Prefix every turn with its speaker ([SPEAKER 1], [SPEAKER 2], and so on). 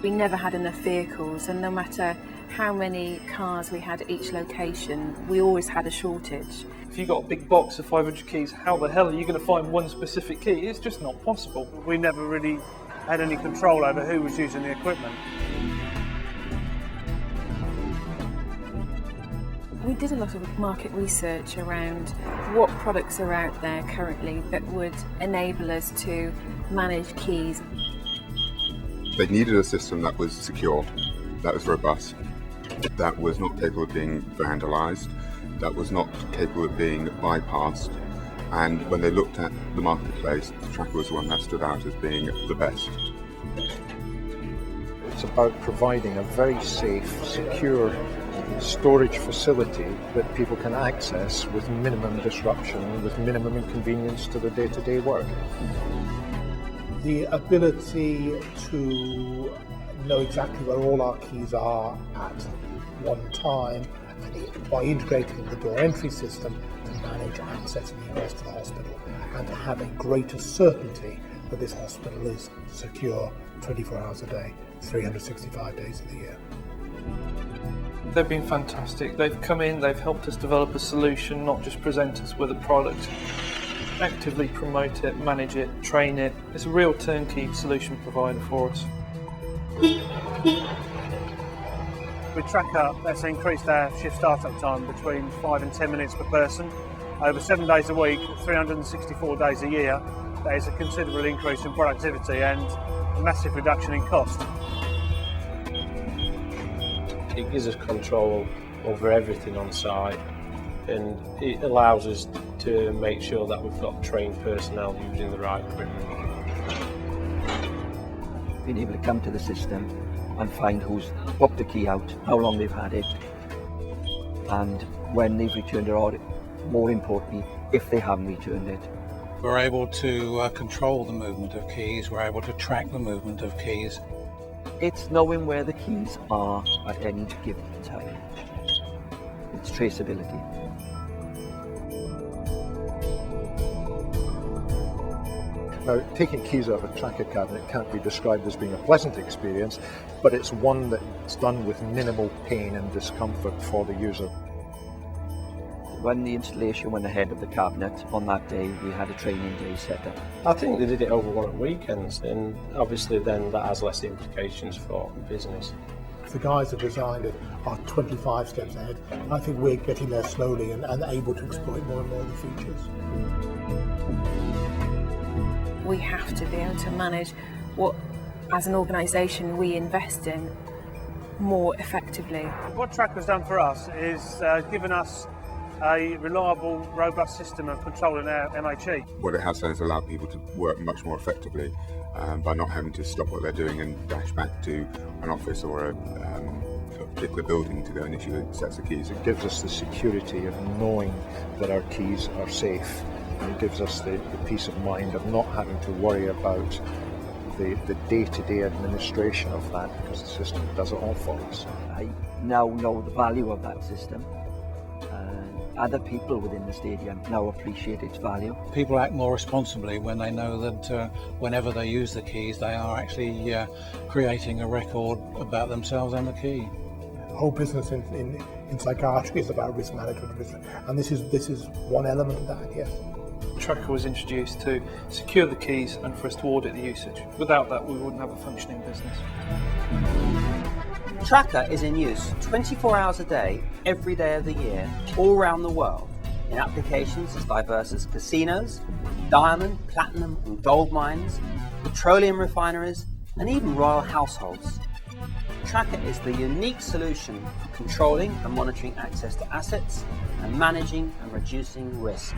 [SPEAKER 1] We never had enough vehicles, and no matter how many cars we had at each location, we always had a shortage.
[SPEAKER 2] If you've got a big box of 500 keys, how the hell are you going to find one specific key? It's just not possible.
[SPEAKER 3] We never really had any control over who was using the equipment.
[SPEAKER 1] We did a lot of market research around what products are out there currently that would enable us to manage keys.
[SPEAKER 4] They needed a system that was secure, that was robust, that was not capable of being vandalised, that was not capable of being bypassed. And when they looked at the marketplace, Traka was the one that stood out as being the best.
[SPEAKER 5] It's about providing a very safe, secure storage facility that people can access with minimum disruption, with minimum inconvenience to the day-to-day work.
[SPEAKER 6] The ability to know exactly where all our keys are at one time, and by integrating the door entry system to manage access and egress to the hospital, and to have a greater certainty that this hospital is secure 24 hours a day, 365 days of the year.
[SPEAKER 2] They've been fantastic. They've come in, they've helped us develop a solution, not just present us with a product. Actively promote it, manage it, train it. It's a real turnkey solution provider for us.
[SPEAKER 3] With Traka, that's increased our shift startup time between 5 and 10 minutes per person. Over 7 days a week, 364 days a year. That is a considerable increase in productivity and a massive reduction in cost.
[SPEAKER 7] It gives us control over everything on site, and it allows us to make sure that we've got trained personnel using the right equipment.
[SPEAKER 8] Being able to come to the system and find who's popped the key out, how long they've had it, and when they've returned it, or more importantly, if they haven't returned it.
[SPEAKER 9] We're able to control the movement of keys, we're able to track the movement of keys.
[SPEAKER 8] It's knowing where the keys are at any given time. It's traceability.
[SPEAKER 5] Now, taking keys out of a Traka cabinet can't be described as being a pleasant experience, but it's one that's done with minimal pain and discomfort for the user.
[SPEAKER 8] When the installation went ahead of the cabinet, on that day we had a training day set up.
[SPEAKER 7] I think they did it over one at weekends, and obviously then that has less implications for business.
[SPEAKER 6] The guys that designed it are 25 steps ahead. I think we're getting there slowly and able to exploit more and more of the features.
[SPEAKER 1] We have to be able to manage what, as an organisation, we invest in more effectively.
[SPEAKER 3] What Traka's done for us is given us a reliable, robust system of controlling our MHE.
[SPEAKER 4] What it has done is allowed people to work much more effectively by not having to stop what they're doing and dash back to an office or a particular building to go and issue sets of keys.
[SPEAKER 5] It gives us the security of knowing that our keys are safe, and it gives us the peace of mind of not having to worry about the day-to-day administration of that, because the system does it all for us.
[SPEAKER 8] I now know the value of that system. Other people within the stadium now appreciate its value.
[SPEAKER 9] People act more responsibly when they know that whenever they use the keys, they are actually creating a record about themselves and the key.
[SPEAKER 6] The whole business in psychiatry is about risk management, and this is one element of that, yes.
[SPEAKER 2] Traka was introduced to secure the keys and for us to audit the usage. Without that, we wouldn't have a functioning business.
[SPEAKER 10] Traka is in use 24 hours a day, every day of the year, all around the world, in applications as diverse as casinos, diamond, platinum and gold mines, petroleum refineries, and even royal households. Traka is the unique solution for controlling and monitoring access to assets and managing and reducing risk.